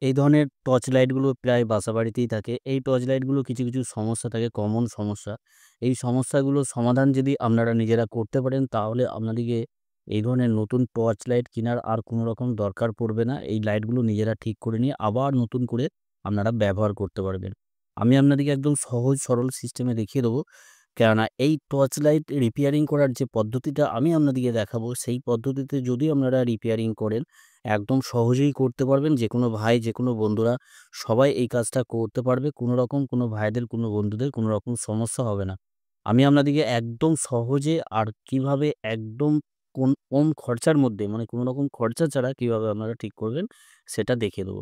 এই ধরনের টর্চ লাইটগুলো প্রায় বাসাবাড়িতেই থাকে। এই টর্চ লাইটগুলো কিছু সমস্যা থাকে, কমন সমস্যা। এই সমস্যাগুলোর সমাধান যদি আপনারা নিজেরা করতে পারেন, তাহলে আপনাদেরকে এই ধরনের নতুন টর্চ লাইট কেনার আর কোনো রকম দরকার পড়বে না। এই লাইটগুলো নিজেরা ঠিক করে নিয়ে আবার নতুন করে আপনারা ব্যবহার করতে পারবেন। আমি আপনাদেরকে একদম সহজ সরল সিস্টেমে দেখিয়ে দেবো। কেননা এই টর্চ লাইট রিপেয়ারিং করার যে পদ্ধতিটা আমি আপনাদেরকে দেখাবো, সেই পদ্ধতিতে যদি আপনারা রিপেয়ারিং করেন, একদম সহজেই করতে পারবেন। যেকোনো ভাই, যেকোনো বন্ধুরা সবাই এই কাজটা করতে পারবে। কোনো রকম কোনো ভাইদের, কোনো বন্ধুদের কোনো রকম সমস্যা হবে না। আমি আপনাদেরকে একদম সহজে আর কিভাবে একদম কম খরচার মধ্যে, মানে কোনো রকম খরচা ছাড়া কিভাবে আপনারা ঠিক করবেন সেটা দেখিয়ে দেবো।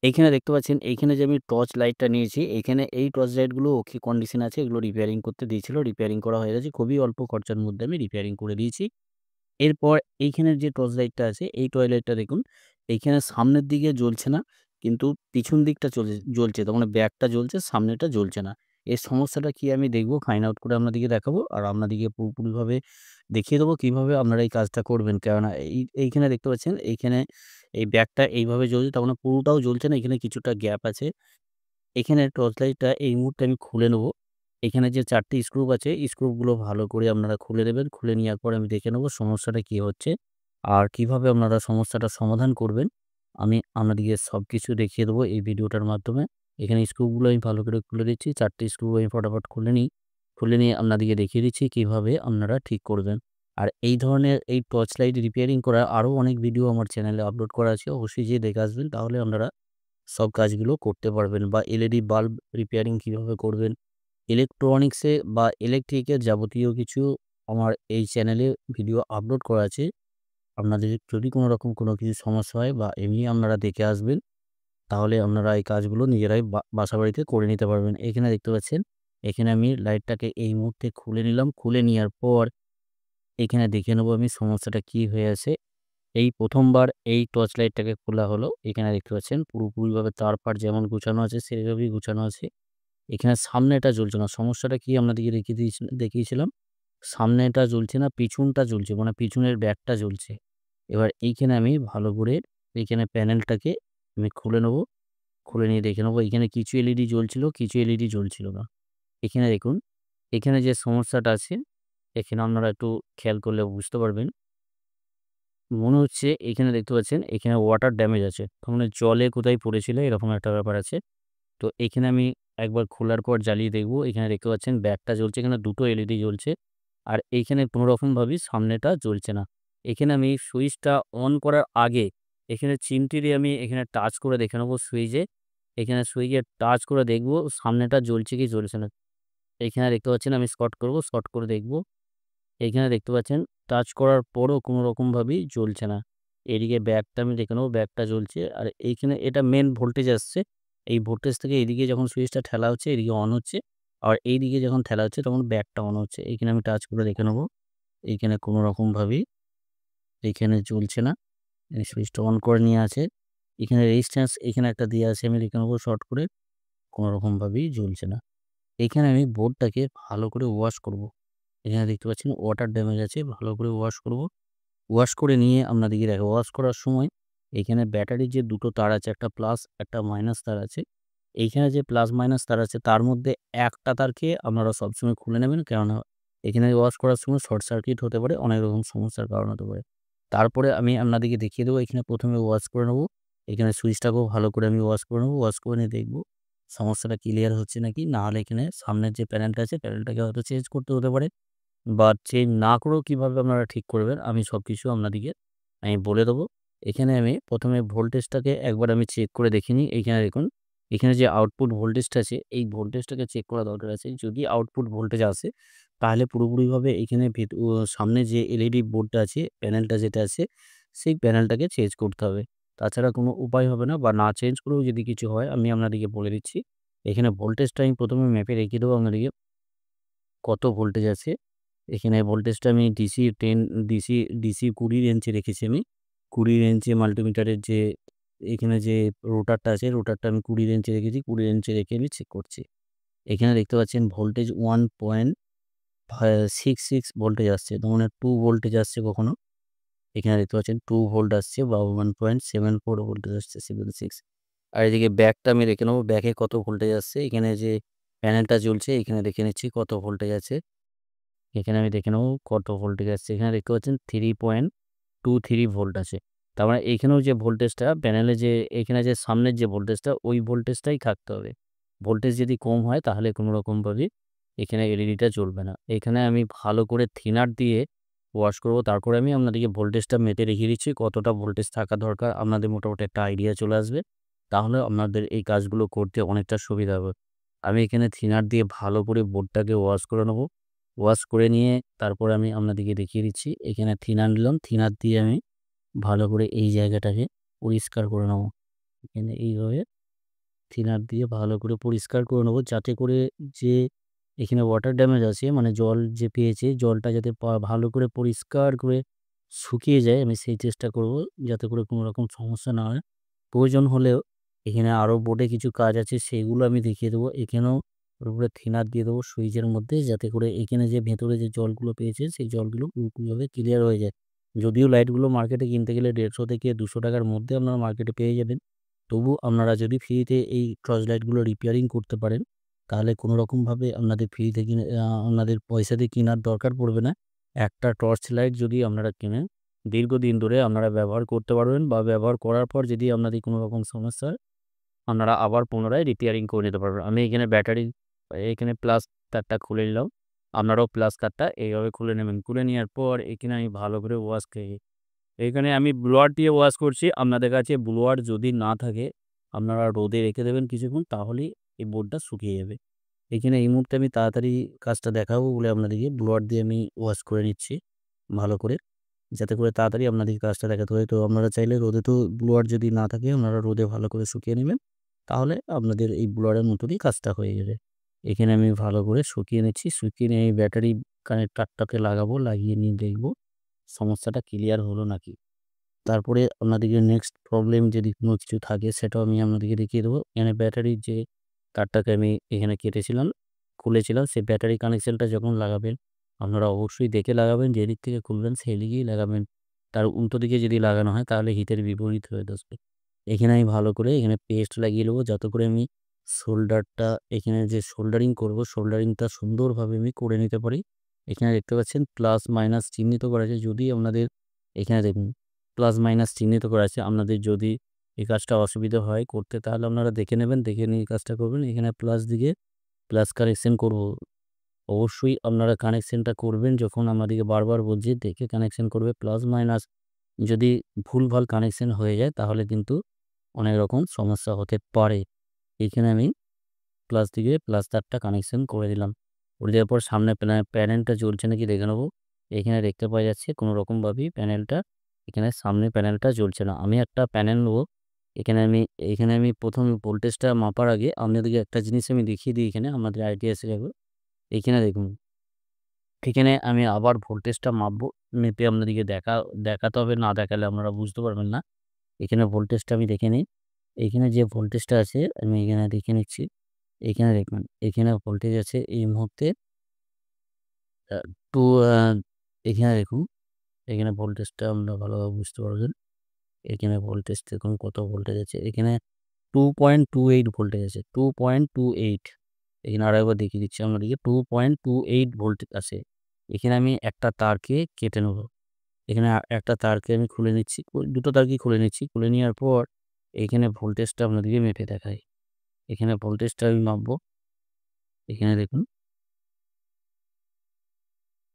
এইখানে দেখতে পাচ্ছেন, এইখানে যে আমি টর্চ লাইটটা নিয়েছি, এইখানে এই টর্চ লাইটগুলো ওকে কন্ডিশন আছে। এগুলো রিপেয়ারিং করতে দিয়েছিল, রিপেয়ারিং করা হয়ে গেছে। খুবই অল্প খরচার মধ্যে আমি রিপেয়ারিং করে দিয়েছি। এরপর এইখানের যে টর্চ লাইটটা আছে, এই টর্চ লাইটটা দেখুন, এইখানে সামনের দিকে জ্বলছে না, কিন্তু পিছন দিকটা জ্বলছে। তার মানে ব্যাকটা জ্বলছে, সামনেটা জ্বলছে না। এর সমস্যাটা কি আমি দেখব, ফাইন্ড আউট করে আপনাদেরকে দেখাবো। আর আপনাদেরকে পুরোপুরিভাবে দেখিয়ে দেবো কিভাবে আপনারা এই কাজটা করবেন। কেননা এইখানে দেখতে পাচ্ছেন, এইখানে এই ব্যাকটা এইভাবে জ্বলছে, তার মানে পুরোটাও জ্বলছে না, এখানে কিছুটা গ্যাপ আছে। এখানে টর্চ লাইটটা এই মুহূর্তে আমি খুলে নেব। এখানে যে ৪ টি স্ক্রু আছে, স্ক্রুগুলো ভালো করে আপনারা খুলে নেবেন। খুলে নেওয়ার পর আমি দেখে নেব সমস্যাটা কি হচ্ছে আর কিভাবে আপনারা সমস্যাটার সমাধান করবেন। আমি আপনাদেরকে সবকিছু দেখিয়ে দেবো এই ভিডিওটার মাধ্যমে। এখানে স্ক্রুগুলো আমি ভালো করে খুলে দিচ্ছি। ৪ টি স্ক্রু আমি ফটাফট খুলে নিই। খুলে নিয়ে আপনাদেরকে দেখিয়ে দিচ্ছি কিভাবে আপনারা ঠিক করবেন। আর এই ধরনের এই টর্চ লাইট রিপেয়ারিং করার আরও অনেক ভিডিও আমার চ্যানেলে আপলোড করা আছে। অবশ্যই যেয়ে দেখে আসবেন, তাহলে আপনারা সব কাজগুলো করতে পারবেন। বা এলইডি বাল্ব রিপেয়ারিং কিভাবে করবেন, ইলেকট্রনিক্সে বা ইলেকট্রিকের যাবতীয় কিছু আমার এই চ্যানেলে ভিডিও আপলোড করা আছে। আপনাদের যদি কোনো রকম কোনো কিছু সমস্যা হয় বা এমনি আপনারা দেখে আসবেন, তাহলে আপনারা এই কাজগুলো নিজেরাই বাসাবাড়িতে করে নিতে পারবেন। এখানে দেখতে পাচ্ছেন, এখানে আমি লাইটটাকে এই মুহূর্তে খুলে নিলাম। খুলে নেওয়ার পর এখানে দেখে নেব আমি সমস্যাটা কি হয়ে আছে। এই ১ম বার এই টর্চ লাইটটাকে খোলা হলো। এখানে দেখতে পাচ্ছেন পুরোপুরিভাবে তার-ফার যেমন গুছানো আছে সেভাবেই গুছানো আছে। এখানে সামনেটা জ্বলছে না। সমস্যাটা কি আপনাদেরকে দেখিয়েছিলাম। সামনেটা জ্বলছে না, পিছনটা জ্বলছে। মানে পিছনের ব্যাকটা জ্বলছে। এবার এইখানে আমি ভালো করে এইখানে প্যানেলটাকে আমি খুলে নেব। খুলে নিয়ে দেখে নেব এইখানে কিছু এলইডি জ্বলছিল, কিছু এলইডি জ্বলছিল না। এখানে দেখুন, এখানে যে সমস্যাটা আছে, এখানে আপনারা একটু খেয়াল করলে বুঝতে পারবেন। মনে হচ্ছে এখানে দেখতে পাচ্ছেন, এখানে ওয়াটার ড্যামেজ আছে। তার মানে জলে কোথায় পড়েছিল এরকম একটা ব্যাপার আছে। তো এখানে আমি একবার খোলার পর জ্বালিয়ে দেখব। এখানে দেখতে পাচ্ছেন ব্যাকটা জ্বলছে, এখানে দুটো এলইডি জ্বলছে। আর এইখানে কোনোরকমভাবেই সামনেটা জ্বলছে না। এখানে আমি সুইচটা অন করার আগে এখানে চিমটি দিয়ে আমি এখানে টাচ করে দেখে নেব সুইচে। এখানে সুইচে টাচ করে দেখব সামনেটা জ্বলছে কি জ্বলছে না। এখানে দেখতে পাচ্ছেন আমি শর্ট করব, শর্ট করে দেখব। এইখানে দেখতে পাচ্ছেন টাচ করার পরও কোনোরকমভাবেই জ্বলছে না। এদিকে ব্যাকটা আমি দেখে নেব, ব্যাকটা জ্বলছে। আর এইখানে এটা মেইন ভোল্টেজ আসছে। এই ভোল্টেজ থেকে এইদিকে যখন সুইচটা ঠেলা হচ্ছে এদিকে অন হচ্ছে। আর এইদিকে যখন ঠেলা হচ্ছে তখন ব্যাকটা অন হচ্ছে। এইখানে আমি টাচ করে দেখে নেব। এইখানে কোনোরকমভাবেই এইখানে জ্বলছে না। এই সুইচটা অন করে নিয়ে আছে। এখানে রেজিস্ট্যান্স এখানে একটা দেয়া আছে, আমি দেখে নেব শর্ট করে। কোনোরকমভাবেই জ্বলছে না। এখানে আমি বোর্ডটাকে ভালো করে ওয়াশ করব। এখানে দেখতে পাচ্ছেন ওয়াটার ড্যামেজ আছে। ভালো করে ওয়াশ করব। ওয়াশ করে নিয়ে আপনাদেরকে দেখাবো। ওয়াশ করার সময় এখানে ব্যাটারির যে দুটো তার আছে, একটা প্লাস একটা মাইনাস তার আছে। এইখানে যে প্লাস মাইনাস তার আছে তার মধ্যে একটা তারকে আপনারা সবসময় খুলে নেবেন। কেননা এখানে ওয়াশ করার সময় শর্ট সার্কিট হতে পারে, অনেক রকম সমস্যার কারণ হতে পারে। তারপরে আমি আপনাদেরকে দেখিয়ে দেবো। এখানে ১ম এ ওয়াশ করে নেব। এখানে সুইচটাকেও ভালো করে আমি ওয়াশ করে নেব। ওয়াশ করে নিয়ে দেখব সমস্যাটা ক্লিয়ার হচ্ছে নাকি। না হলে এখানে সামনের যে প্যানেলটা আছে প্যানেলটাকে হয়তো চেঞ্জ করতে হতে পারে। বা চেঞ্জ না করেও কিভাবে আপনারা ঠিক করবেন আমি সবকিছু আপনাদেরকে বলে দেবো। এখানে আমি ১ম এ ভোল্টেজটাকে একবার আমি চেক করে দেখে নিই। এইখানে দেখুন, এখানে যে আউটপুট ভোল্টেজটা আছে এই ভোল্টেজটাকে চেক করা দরকার আছে। যদি আউটপুট ভোল্টেজ আসে তাহলে পুরোপুরিভাবে এখানে সামনে যে এলইডি বোর্ডটা আছে, প্যানেলটা যেটা আছে সেই প্যানেলটাকে চেঞ্জ করতে হবে। তাছাড়া কোনো উপায় হবে না। বা না চেঞ্জ করেও যদি কিছু হয় আমি আপনাদেরকে বলে দিচ্ছি। এখানে ভোল্টেজটা আমি ১ম এ মেপে রেখে দেবো আপনাদেরকে কত ভোল্টেজ আছে। এখানে ভোল্টেজটা আমি ডিসি ২০ রেঞ্জে রেখেছি আমি। ২০ রেঞ্জে মাল্টিমিটারের যে এখানে যে রোটারটা আছে, রোটারটা আমি ২০ রেঞ্জে রেখেছি। ২০ রেঞ্জে রেখে আমি চেক করছি। এখানে দেখতে পাচ্ছেন ভোল্টেজ 1.66 ভোল্টেজ আসছে। ধরুন 2 ভোল্টেজ আসছে কখনো। এখানে দেখতে পাচ্ছেন 2 ভোল্ট আসছে বা 1.74 ভোল্টেজ আসছে 76। আর এদিকে ব্যাকটা আমি দেখে নেবো, ব্যাকে কত ভোল্টেজ আসছে। এখানে যে প্যানেলটা জ্বলছে এখানে দেখে নিচ্ছি কত ভোল্টেজ আছে। এখানে আমি দেখে নেবো কত ভোল্টেজ আসছে। এখানে দেখতে পাচ্ছেন 3.23 ভোল্ট আছে। তার মানে এখানেও যে ভোল্টেজটা প্যানেলে যে এখানে যে সামনের যে ভোল্টেজটা ওই ভোল্টেজটাই থাকতে হবে। ভোল্টেজ যদি কম হয় তাহলে কোনো রকমভাবে এখানে এলইডিটা জ্বলবে না। এখানে আমি ভালো করে থিনার দিয়ে ওয়াশ করব। তারপরে আমি আপনাদেরকে ভোল্টেজটা মেপে রেখে দিচ্ছি কতটা ভোল্টেজ থাকা দরকার। আপনাদের মোটামুটি একটা আইডিয়া চলে আসবে। তাহলে আপনাদের এই কাজগুলো করতে অনেকটা সুবিধা হবে। আমি এখানে থিনার দিয়ে ভালো করে বোর্ডটাকে ওয়াশ করে নেব। ওয়াশ করে নিয়ে তারপরে আমি আপনাদেরকে দেখিয়ে দিচ্ছি। এখানে থিনার নিলাম। থিনার দিয়ে আমি ভালো করে এই জায়গাটাকে পরিষ্কার করে নেব। এখানে এইভাবে থিনার দিয়ে ভালো করে পরিষ্কার করে নেব, যাতে করে যে এখানে ওয়াটার ড্যামেজ আছে মানে জল যে পেয়েছে জলটা যাতে ভালো করে পরিষ্কার করে শুকিয়ে যায়, আমি সেই চেষ্টা করব যাতে করে কোনো রকম সমস্যা না হয়। প্রয়োজন হলেও এখানে আরও বোর্ডে কিছু কাজ আছে সেগুলো আমি দেখিয়ে দেবো। এখানেও ওর উপরে থিনার দিয়ে দেবো সুইচের মধ্যে, যাতে করে এখানে যে ভেতরে যে জলগুলো পেয়েছে সেই জলগুলো পুরোপুরিভাবে ক্লিয়ার হয়ে যায়। যদিও লাইটগুলো মার্কেটে কিনতে গেলে 150 থেকে 200 টাকার মধ্যে আপনারা মার্কেটে পেয়ে যাবেন। তবু আপনারা যদি ফ্রিতে এই টর্চ লাইটগুলো রিপেয়ারিং করতে পারেন তাহলে কোনো রকমভাবে আপনাদের ফ্রিতে কিনে আপনাদের পয়সা দিয়ে কেনার দরকার পড়বে না। একটা টর্চ লাইট যদি আপনারা কেনেন দীর্ঘদিন ধরে আপনারা ব্যবহার করতে পারবেন, বা ব্যবহার করার পর যদি আপনাদের কোনো রকম সমস্যা হয় আপনারা আবার পুনরায় রিপেয়ারিং করে নিতে পারবেন। আমি এখানে ব্যাটারি এখানে প্লাস তারটা খুলে নিলাম। আপনারাও প্লাস তারটা এইভাবে খুলে নেবেন। খুলে নেওয়ার পর এখানে আমি ভালো করে ওয়াশ এখানে আমি ব্লোয়ার দিয়ে ওয়াশ করছি। আপনাদের কাছে ব্লোয়ার যদি না থাকে আপনারা রোদে রেখে দেবেন কিছুক্ষণ, তাহলেই এই বোর্ডটা শুকিয়ে যাবে। এখানে এই মুহূর্তে আমি তাড়াতাড়ি কাজটা দেখাবো বলে আপনাদেরকে ব্লোয়ার দিয়ে আমি ওয়াশ করে নিচ্ছি ভালো করে, যাতে করে তাড়াতাড়ি আপনাদেরকে কাজটা দেখাতে হয়। তো আপনারা চাইলে রোদে তো ব্লোয়ার যদি না থাকে আপনারা রোদে ভালো করে শুকিয়ে নেবেন। তাহলে আপনাদের এই ব্লোয়ারের মতনই কাজটা হয়ে যাবে। এখানে আমি ভালো করে শুকিয়ে নিচ্ছি। শুকিয়ে নিয়ে এই ব্যাটারি কানেক্টরটাকে লাগাবো। লাগিয়ে নিয়ে দেখব সমস্যাটা ক্লিয়ার হলো নাকি। তারপরে আপনাদেরকে নেক্সট প্রবলেম যদি কোনো কিছু থাকে সেটাও আমি আপনাদেরকে দেখিয়ে দেবো। এখানে ব্যাটারির যে তারটাকে আমি এখানে কেটেছিলাম, খুলেছিলাম, সেই ব্যাটারি কানেকশানটা যখন লাগাবেন আপনারা অবশ্যই দেখে লাগাবেন। যেদিক থেকে খুলবেন সেই দিকেই লাগাবেন। তার উল্টো দিকে যদি লাগানো হয় তাহলে হিতের বিপরীত হয়ে বসবে। এখানে আমি ভালো করে এখানে পেস্ট লাগিয়ে নেবো, যাতে করে আমি সোল্ডারটা এখানে যে সোল্ডারিং করব সোল্ডারিংটা সুন্দরভাবে আমি করে নিতে পারি। এখানে দেখতে পাচ্ছেন প্লাস মাইনাস চিহ্নিত করা আছে। যদি আপনাদের এখানে দেখুন প্লাস মাইনাস চিহ্নিত করা আছে। আপনাদের যদি এই কাজটা অসুবিধা হয় করতে তাহলে আপনারা দেখে নেবেন, দেখে নিয়ে এই কাজটা করবেন। এখানে প্লাস দিকে প্লাস কানেকশন করব। অবশ্যই আপনারা কানেকশনটা করবেন যখন আমাদেরকে বারবার বলছি দেখে কানেকশন করবে। প্লাস মাইনাস যদি ভুলভাল কানেকশন হয়ে যায় তাহলে কিন্তু অনেক রকম সমস্যা হতে পারে। এখানে আমি প্লাস দিকে প্লাস তারটা কানেকশন করে দিলাম। করে দেওয়ার পর সামনে প্যানেলটা জ্বলছে নাকি দেখে নেবো। এখানে দেখতে পাওয়া যাচ্ছে কোনো রকমভাবেই প্যানেলটা এখানে সামনে প্যানেলটা জ্বলছে না। আমি একটা প্যানেল নেবো। এখানে আমি প্রথম ভোল্টেজটা মাপার আগে আপনাদেরকে একটা জিনিস আমি দেখিয়ে দিই, এখানে আমাদের আইডিয়া এসে যাবে। এখানে দেখুন, এখানে আমি আবার ভোল্টেজটা মাপবো। মেপে আপনাদেরকে দেখাতে হবে, না দেখালে আপনারা বুঝতে পারবেন না। এখানে ভোল্টেজটা আমি দেখে নিই। এখানে যে ভোল্টেজটা আছে আমি এখানে দেখে নিচ্ছি। এখানে দেখুন, এখানে ভোল্টেজ আছে এই মুহূর্তে আ টু আ এখানে দেখুন, এখানে ভোল্টেজটা আপনারা ভালোভাবে বুঝতে পারবেন। এখানে ভোল্টেজ দেখুন কত ভোল্টেজ আছে। এখানে 2.28 ভোল্টেজ আছে। 2.28 এখানে আরেকবার দেখিয়ে দিচ্ছি আপনাদেরকে 2.28 ভোল্ট আছে। এখানে আমি একটা তারকে কেটে নেব। এখানে একটা তারকে আমি খুলে নিচ্ছি। দুটো তারকেই খুলে নিচ্ছি। খুলে নেওয়ার পর এখানে ভোল্টেজটা আপনাদেরকে মেপে দেখাই। এখানে ভোল্টেজটা আমি মাপবো। এখানে দেখুন,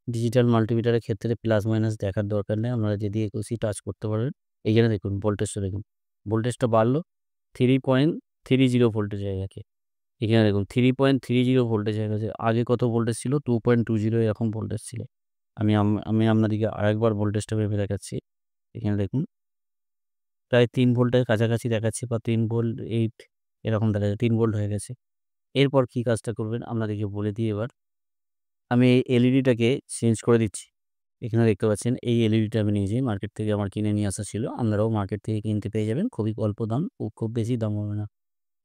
ডিজিটাল মাল্টিমিটারের ক্ষেত্রে প্লাস মাইনাস দেখার দরকার নেই। আপনারা যেদিকে খুশি টাচ করতে পারবেন। এইখানে দেখুন ভোল্টেজটা দেখুন। ভোল্টেজটা বাড়লো 3.30 ভোল্টেজ হয়ে গেছে। এখানে দেখুন 3.30 ভোল্টেজ হয়ে গেছে। আগে কত ভোল্টেজ ছিল? 2.20 এরকম ভোল্টেজ ছিল। আমি আপনাদেরকে আরেকবার ভোল্টেজটা মেপে দেখাচ্ছি। এখানে দেখুন প্রায় 3 ভোল্টের কাছাকাছি দেখাচ্ছে, বা 3 ভোল্ট 8 এরকম দেখা যায়। 3 ভোল্ট হয়ে গেছে। এরপর কি কাজটা করবেন আপনাদেরকে বলে দিই এবার। আমি এই এলইডিটাকে চেঞ্জ করে দিচ্ছি। এখানে দেখতে পাচ্ছেন এই এলইডিটা আমি নিজেই মার্কেট থেকে আমার কিনে নিয়ে আসা ছিল। আপনারাও মার্কেট থেকে কিনতে পেয়ে যাবেন। খুবই অল্প দাম ও খুব বেশি দাম হবে না।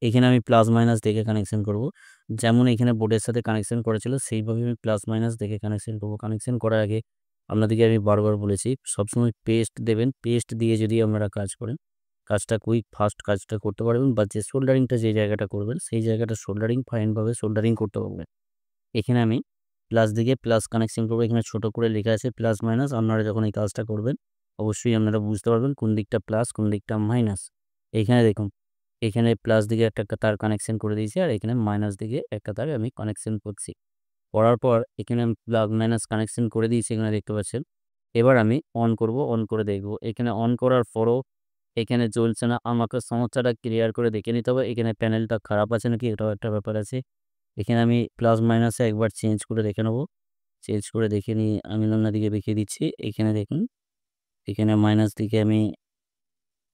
এখানে আমি প্লাস মাইনাস দেখে কানেকশন করব। যেমন এখানে বোর্ডের সাথে কানেকশন করা ছিল সেইভাবে আমি প্লাস মাইনাস দেখে কানেকশন করব। কানেকশন করার আগে আপনাদেরকে আমি বারবার বলেছি সবসময় পেস্ট দেবেন। পেস্ট দিয়ে যদি আপনারা কাজ করেন কাজটা কুইক ফাস্ট কাজটা করতে পারবেন, বা যে সোল্ডারিংটা যে জায়গাটা করবেন সেই জায়গাটা সোল্ডারিং ফাইনভাবে সোল্ডারিং করতে পারবেন। এখানে আমি প্লাস দিকে প্লাস কানেকশন করবো। এখানে ছোট করে লেখা আছে প্লাস মাইনাস। আপনারা যখন এই কাজটা করবেন অবশ্যই আপনারা বুঝতে পারবেন কোন দিকটা প্লাস কোন দিকটা মাইনাস। এইখানে দেখুন, এখানে প্লাস দিকে একটা তার কানেকশন করে দিয়েছি, আর এখানে মাইনাস দিকে একটা তার আমি কানেকশন করছি। করার পর এখানে আমি প্লাস মাইনাস কানেকশন করে দিয়েছি, এখানে দেখতে পাচ্ছেন। এবার আমি অন করব, অন করে দেখব। এখানে অন করার পরও এখানে চলছে না। আমাকে সমস্যাটা ক্লিয়ার করে দেখে নিতে হবে এখানে প্যানেলটা খারাপ আছে নাকি, এটাও একটা ব্যাপার আছে। এখানে আমি প্লাস মাইনাসে একবার চেঞ্জ করে দেখে নেব। চেঞ্জ করে দেখে নিয়ে আমি আপনাদেরকে দেখিয়ে দিচ্ছি। এখানে দেখুন, এখানে মাইনাস দিকে আমি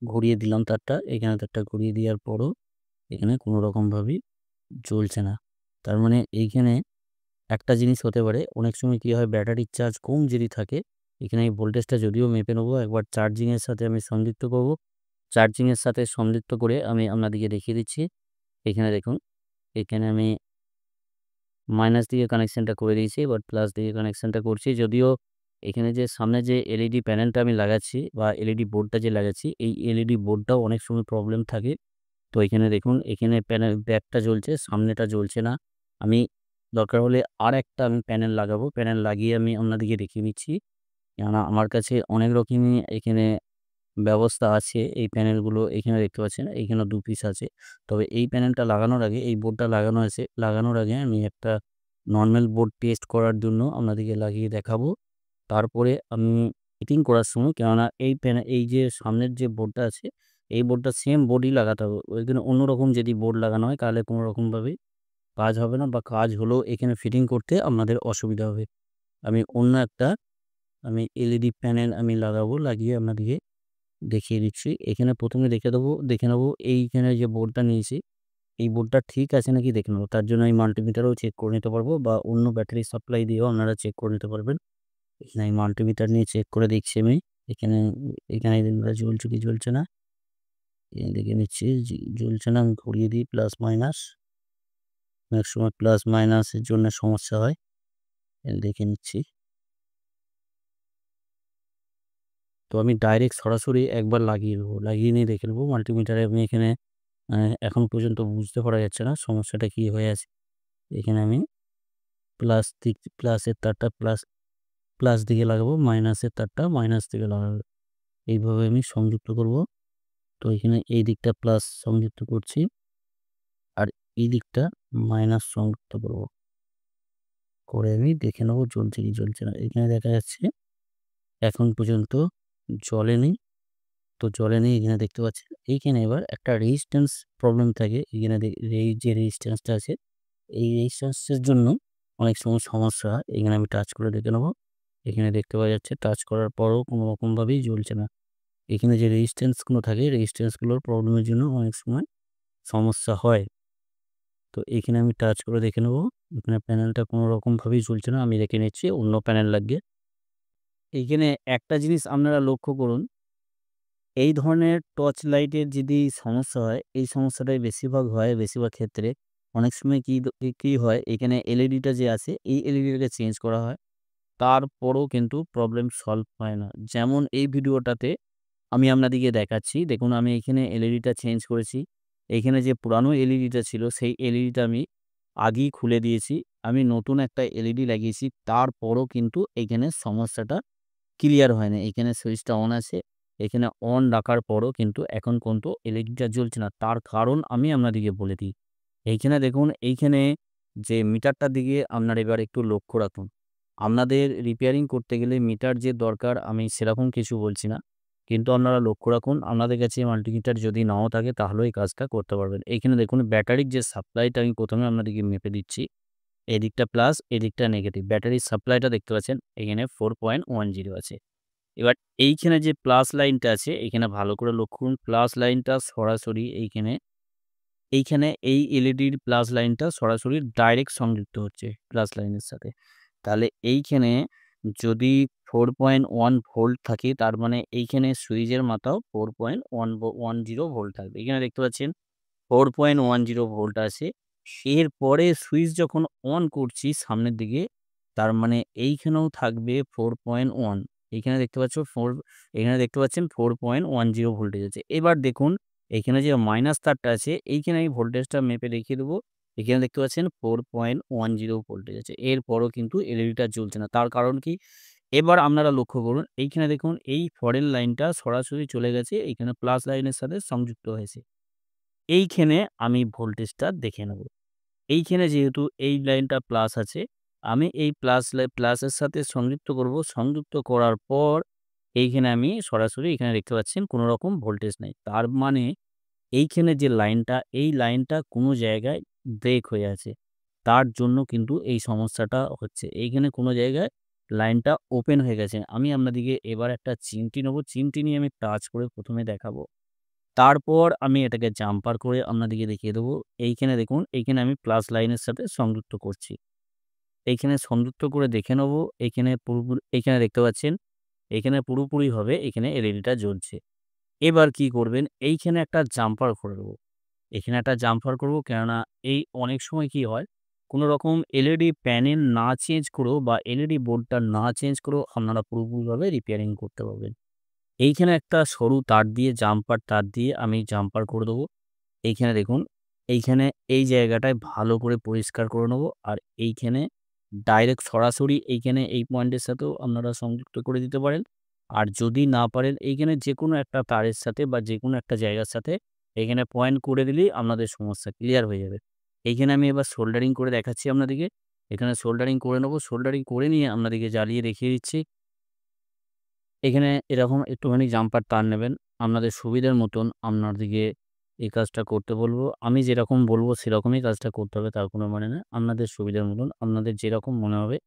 ঘুরিয়ে দিলাম তারটা। এখানে তারটা ঘুরিয়ে দেওয়ার পরও এখানে কোনো রকমভাবেই জ্বলছে না। তার মানে এইখানে একটা জিনিস হতে পারে, অনেক সময় কী হয়, ব্যাটারির চার্জ কম যদি থাকে, এখানে এই ভোল্টেজটা যদিও মেপে নেবো, একবার চার্জিংয়ের সাথে আমি সংযুক্ত করব। চার্জিংয়ের সাথে সংযুক্ত করে আমি আপনাদেরকে দেখিয়ে দিচ্ছি। এখানে দেখুন, এখানে আমি মাইনাস দিকে কানেকশানটা করে দিয়েছি, এবার প্লাস দিকে কানেকশানটা করছি। যদিও এখানে যে সামনে যে এলইডি প্যানেলটা আমি লাগাচ্ছি বা এলইডি বোর্ডটা যে লাগাচ্ছি, এই এলইডি বোর্ডটাও অনেক সময় প্রবলেম থাকে। তো এখানে দেখুন, এখানে প্যানেল ব্যাকটা জ্বলছে, সামনেটা জ্বলছে না। আমি দরকার হলে আরেকটা আমি প্যানেল লাগাবো। প্যানেল লাগিয়ে আমি আপনাদেরকে দেখিয়ে দিচ্ছি। কেননা আমার কাছে অনেক রকমই এখানে ব্যবস্থা আছে। এই প্যানেলগুলো এখানে দেখতে পাচ্ছেন, এইখানে ২ পিস আছে। তবে এই প্যানেলটা লাগানোর আগে, এই বোর্ডটা লাগানো আছে, লাগানোর আগে আমি একটা নরমাল বোর্ড টেস্ট করার জন্য আপনাদেরকে লাগিয়ে দেখাবো। তারপরে আমি ফিটিং করার সময়, কেননা এই যে সামনের যে বোর্ডটা আছে, এই বোর্ডটা সেম বোর্ডই লাগাতে হবে। ওইখানে অন্যরকম যদি বোর্ড লাগানো হয় তাহলে কোনো রকমভাবেই কাজ হবে না, বা কাজ হলেও এখানে ফিটিং করতে আপনাদের অসুবিধা হবে। আমি অন্য একটা এলইডি প্যানেল আমি লাগাবো, লাগিয়ে আপনাদেরকে দেখিয়ে দিচ্ছি। এখানে ১ম এ দেখে নেবো এইখানে যে বোর্ডটা নিয়েছি, এই বোর্ডটা ঠিক আছে নাকি দেখে নেবো। তার জন্য আমি মাল্টিমিটারেও চেক করে নিতে পারবো, বা অন্য ব্যাটারি সাপ্লাই দিয়েও আপনারা চেক করে নিতে পারবেন। এখানে আমি মাল্টিমিটার নিয়ে চেক করে দেখছি আমি। এখানে এখানে জ্বলছে কি জ্বলছে না, দেখে নিচ্ছি। জ্বলছে না, আমি ঘুরিয়ে দিই প্লাস মাইনাস। অনেক সময় প্লাস মাইনাসের জন্য সমস্যা হয়। দেখে নিচ্ছি। তো আমি ডাইরেক্ট সরাসরি একবার লাগিয়ে নেবো। লাগিয়ে নিয়ে দেখে নেবো মাল্টিমিটারে। আমি এখানে আ এখন পর্যন্ত বুঝতে পারা যাচ্ছে না সমস্যাটা কী হয়ে আছে। এখানে আমি প্লাসের তারটা প্লাস দিকে লাগাবো, মাইনাসের তারটা মাইনাস দিকে লাগাবো। এইভাবে আমি সংযুক্ত করব। তো এখানে এই দিকটা প্লাস সংযুক্ত করছি, আর এই দিকটা মাইনাস সংযুক্ত করব। করে আমি দেখে নেবো জ্বলছে কি জ্বলছে না। এখানে দেখা যাচ্ছে এখন পর্যন্ত জ্বলেনি। তো জ্বলেনি, এখানে দেখতে পাচ্ছেন। এইখানে এবার একটা রেজিস্ট্যান্স প্রবলেম থাকে। এখানে এই যে রেজিস্ট্যান্সটা আছে, এই রেজিস্ট্যান্সের জন্য অনেক সময় সমস্যা হয়। এখানে আমি টাচ করে দেখে নেবো। এখানে দেখতে পাওয়া যাচ্ছে টাচ করার পরও কোনো রকমভাবেই জ্বলছে না। এখানে যে রেজিস্ট্যান্সগুলো থাকে, রেজিস্ট্যান্সগুলোর প্রবলেমের জন্য অনেক সময় সমস্যা হয়। তো এখানে আমি টাচ করে দেখে নেবো। এখানে প্যানেলটা কোনো রকমভাবেই জ্বলছে না। আমি রেখে নিচ্ছি, অন্য প্যানেল লাগিয়ে। এইখানে একটা জিনিস আপনারা লক্ষ্য করুন, এই ধরনের টর্চ লাইটের যদি সমস্যা হয়, এই সমস্যাটাই বেশিরভাগ হয়, বেশিরভাগ ক্ষেত্রে। অনেক সময় কি হয়, এখানে এলইডিটা যে আছে, এই এলইডিটাকে চেঞ্জ করা হয়। তারপরও কিন্তু প্রবলেম সলভ হয় না। যেমন এই ভিডিওটাতে আমি আপনাদেরকে দেখাচ্ছি। দেখুন, আমি এখানে এলইডিটা চেঞ্জ করেছি। এইখানে যে পুরানো এলইডিটা ছিল, সেই এলইডিটা আমি আগেই খুলে দিয়েছি। আমি নতুন একটা এলইডি লাগিয়েছি। তারপরও কিন্তু এইখানে সমস্যাটা ক্লিয়ার হয় না। এখানে সুইচটা অন আছে। এখানে অন রাখার পরও কিন্তু এখন পর্যন্ত এলইডিটা জ্বলছে না। তার কারণ আমি আপনাদেরকে বলে দিই। এইখানে দেখুন, এইখানে যে মিটারটার দিকে আপনারা এবার একটু লক্ষ্য রাখুন। আপনাদের রিপেয়ারিং করতে গেলে মিটার যে দরকার, আমি সেরকম কিছু বলছি না। কিন্তু আপনারা লক্ষ্য রাখুন, আপনাদের কাছে মাল্টিমিটার যদি নাও থাকে তাহলেও এই কাজটা করতে পারবেন। এইখানে দেখুন, ব্যাটারির যে সাপ্লাইটা আমি ১ম এ আপনাদেরকে মেপে দিচ্ছি। এদিকটা প্লাস, এদিকটা নেগেটিভ। ব্যাটারির সাপ্লাইটা দেখতে পাচ্ছেন, এখানে 4.10 আছে। এবার এইখানে যে প্লাস লাইনটা আছে, এইখানে ভালো করে লক্ষ্য করুন। প্লাস লাইনটা সরাসরি এইখানে এই এলইডির প্লাস লাইনটা সরাসরি ডাইরেক্ট সংযুক্ত হচ্ছে প্লাস লাইনের সাথে। তাহলে এইখানে যদি 4.1 ভোল্ট থাকে, তার মানে এইখানে সুইচের মাথাও 4.10 ভোল্ট থাকবে। এখানে দেখতে পাচ্ছেন 4.10 ভোল্ট আছে। এরপরে সুইচ যখন অন করছি সামনের দিকে, তার মানে এইখানেও থাকবে 4.1। এইখানে দেখতে পাচ্ছ এখানে দেখতে পাচ্ছেন 4.10 ভোল্টেজ আছে। এবার দেখুন এইখানে যে মাইনাস তারটা আছে এইখানে আমি ভোল্টেজটা মেপে দেখিয়ে দেবো। এখানে দেখতে পাচ্ছেন 4.10 ভোল্টেজ আছে। এরপরও কিন্তু এলইডিটা জ্বলছে না। তার কারণ কি? এবার আপনারা লক্ষ্য করুন এইখানে দেখুন এই ফরেন লাইনটা সরাসরি চলে গেছে এইখানে প্লাস লাইনের সাথে সংযুক্ত হয়েছে। এইখানে আমি ভোল্টেজটা দেখে নেব। এইখানে যেহেতু এই লাইনটা প্লাস আছে, আমি এই প্লাসের সাথে সংযুক্ত করব। সংযুক্ত করার পর এইখানে আমি সরাসরি এখানে দেখতে পাচ্ছেন কোনো রকম ভোল্টেজ নেই। তার মানে এইখানে যে লাইনটা, এই লাইনটা কোনো জায়গায় ব্রেক হয়ে আছে। তার জন্য কিন্তু এই সমস্যাটা হচ্ছে। এইখানে কোনো জায়গায় লাইনটা ওপেন হয়ে গেছে। আমি আপনাদেরকে এবার একটা চিমটি নেব। চিমটি নিয়ে আমি টাচ করে ১ম এ দেখাবো। তারপর আমি এটাকে জাম্পার করে আপনাদেরকে দেখিয়ে দেবো। এইখানে দেখুন, এইখানে আমি প্লাস লাইনের সাথে সংযুক্ত করছি। এইখানে সংযুক্ত করে দেখে নেবো। এইখানে পুরোপুরি এইখানে দেখতে পাচ্ছেন, এইখানে পুরোপুরিভাবে এখানে এলইডিটা জ্বলছে। এবার কি করবেন? এইখানে একটা জাম্পার করে দেবো। এখানে একটা জাম্পার করব কেননা এই অনেক সময় কি হয়, কোনো রকম এলইডি প্যানেল না চেঞ্জ করেও বা এলইডি বোর্ডটা না চেঞ্জ করেও আপনারা পুরোপুরিভাবে রিপেয়ারিং করতে পারবেন। এইখানে একটা সরু তার দিয়ে জাম্পার তার দিয়ে আমি জাম্পার করে দেবো। এইখানে দেখুন, এইখানে এই জায়গাটায় ভালো করে পরিষ্কার করে নেবো। আর এইখানে ডাইরেক্ট সরাসরি এইখানে এই পয়েন্টের সাথেও আপনারা সংযুক্ত করে দিতে পারেন। আর যদি না পারেন এইখানে যেকোনো একটা তারের সাথে বা যেকোনো একটা জায়গার সাথে এখানে পয়েন্ট করে দিলেই আপনাদের সমস্যা ক্লিয়ার হয়ে যাবে। এইখানে আমি এবার সোল্ডারিং করে দেখাচ্ছি আপনাদেরকে। এখানে সোল্ডারিং করে নেবো। সোল্ডারিং করে নিয়ে আপনাদেরকে জ্বালিয়ে দেখিয়ে দিচ্ছি। এখানে এরকম একটুখানি জাম্পার তার নেবেন। আপনাদের সুবিধার মতন আপনাদেরকে এই কাজটা করতে বলব। আমি যেরকম বলব সেরকমই কাজটা করতে হবে তার কোনো মানে না। আপনাদের সুবিধার মতন আপনাদের যেরকম মনে হবে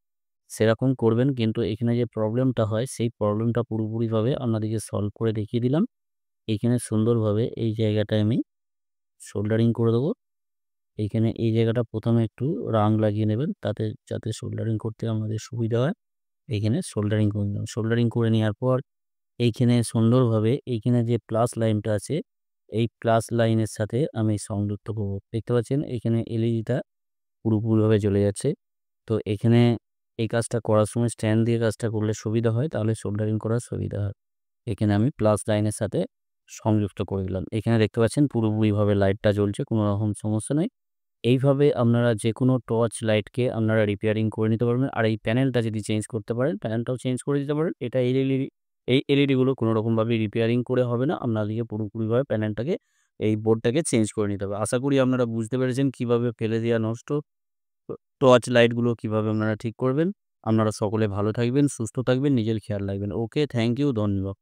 সেরকম করবেন। কিন্তু এখানে যে প্রবলেমটা হয় সেই প্রবলেমটা পুরোপুরিভাবে আপনাদেরকে সলভ করে দেখিয়ে দিলাম। এখানে সুন্দরভাবে এই জায়গাটায় আমি সোল্ডারিং করে দেবো। এইখানে এই জায়গাটা ১ম এ একটু রাং লাগিয়ে নেবেন তাতে যাতে সোল্ডারিং করতে আমাদের সুবিধা হয়। এইখানে সোল্ডারিং করে নিলাম। সোল্ডারিং করে নেওয়ার পর এইখানে সুন্দরভাবে এইখানে যে প্লাস লাইনটা আছে, এই প্লাস লাইনের সাথে আমি সংযুক্ত করব। দেখতে পাচ্ছেন এখানে এলইডিটা পুরোপুরিভাবে জ্বলে যাচ্ছে। তো এখানে এই কাজটা করার সময় স্ট্যান্ড দিয়ে কাজটা করলে সুবিধা হয়, তাহলে সোল্ডারিং করার সুবিধা হয়। এখানে আমি প্লাস লাইনের সাথে সংযুক্ত করে দিলাম। এখানে দেখতে পাচ্ছেন পুরোপুরিভাবে লাইটটা জ্বলছে, কোনো রকম সমস্যা নাই। এইভাবে আপনারা যেকোনো টর্চ লাইটকে আপনারা রিপেয়ারিং করে নিতে পারবেন। আর এই প্যানেলটা যদি চেঞ্জ করতে পারেন, প্যানেলটাও চেঞ্জ করে দিতে পারেন। এটা এই এলইডিগুলো কোনো রকমভাবে রিপেয়ারিং করে হবে না। আপনাদেরকে পুরোপুরিভাবে প্যানেলটাকে এই বোর্ডটাকে চেঞ্জ করে নিতে হবে। আশা করি আপনারা বুঝতে পেরেছেন কিভাবে ফেলে দেওয়া নষ্ট টর্চ লাইটগুলো কিভাবে আপনারা ঠিক করবেন। আপনারা সকলে ভালো থাকবেন, সুস্থ থাকবেন, নিজের খেয়াল রাখবেন। ওকে, থ্যাংক ইউ, ধন্যবাদ।